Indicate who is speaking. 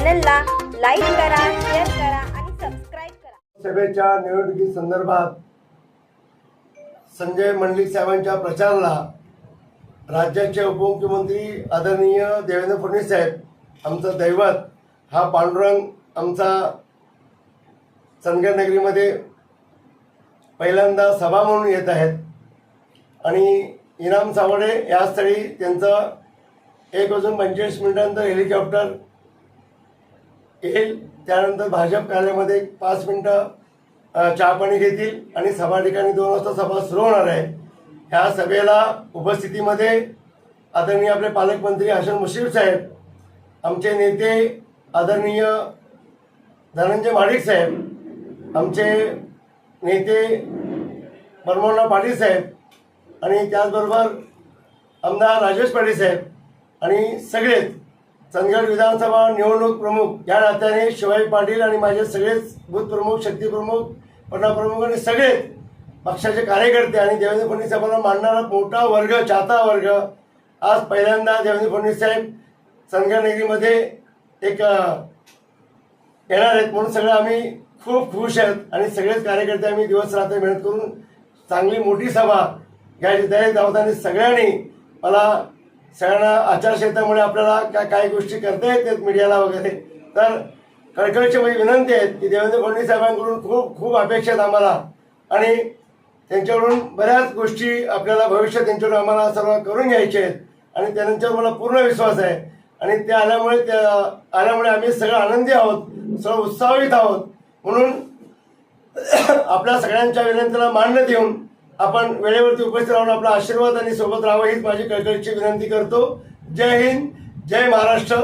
Speaker 1: चॅनलला लाईक करा, शेअर करा आणि सबस्क्राईब करा।
Speaker 2: सभेच्या निवडणुकी संदर्भात संजय मंडलिक साहेबांच्या प्रचाराला राज्याचे उपमुख्यमंत्री आदरणीय देवेंद्र फडणवीस साहेब, आमचं दैवत हा पांडुरंग आमचा चंदगड नगरीमध्ये पहिल्यांदा सभा म्हणून येत आहेत आणि इनाम सावडे या स्थळी त्यांचं 1:25 मिनिटांनंतर हेलिकॉप्टर येईल। त्यानंतर भाजप कार्यालयामध्ये 5 मिनिटं चहा पाणी घेतील आणि सभा ठिकाणी 2 वाजता सभा सुरू होणार आहे। ह्या सभेला उपस्थितीमध्ये आदरणीय आपले पालकमंत्री हसन मुश्रीफ साहेब, आमचे नेते आदरणीय धनंजय महाडिक साहेब, आमचे नेते मनमोहनराव पाटील साहेब आणि त्याचबरोबर आमदार राजेश पाटील साहेब आणि सगळेच चंदगड विधानसभा निवडणूक प्रमुख या नात्याने शिवाजी पाटील आणि माझे सगळेच बूथ प्रमुख, शक्ती प्रमुख, पन्ना प्रमुख आणि सगळेच पक्षाचे कार्यकर्ते आणि देवेंद्र फडणवीस साहेबांना मानणारा मोठा वर्ग, चाहता वर्ग आज पहिल्यांदा देवेंद्र फडणवीस साहेब चंदगड नगरीमध्ये एक येणार आहेत म्हणून सगळं आम्ही खूप खुश आहेत आणि सगळेच कार्यकर्ते आम्ही दिवस रात्र मेहनत करून चांगली मोठी सभा घ्यायची तयारी धावताना सगळ्यांनी मला सगळ्यांना आचारसंहितेमुळे आपल्याला काही गोष्टी करता येतात मीडियाला वगैरे, तर कळकळीची माझी विनंती आहे की देवेंद्र फडणवीस साहेबांकडून खूप अपेक्षा आहेत आम्हाला आणि त्यांच्याकडून बऱ्याच गोष्टी आपल्याला भविष्यात त्यांच्याकडून आम्हाला सर्व करून घ्यायचे आहेत आणि त्यांच्यावर मला पूर्ण विश्वास आहे आणि ते आल्यामुळे आम्ही सगळं आनंदी आहोत, सगळं उत्साहित आहोत। म्हणून आपल्या सगळ्यांच्या विनंतीला मान्य देऊन आपण वेळेवरती उपस्थित राहून आपला आशीर्वाद आणि सोबत राहावं हीच माझी कळकळीची विनंती करतो। जय हिंद, जय महाराष्ट्र।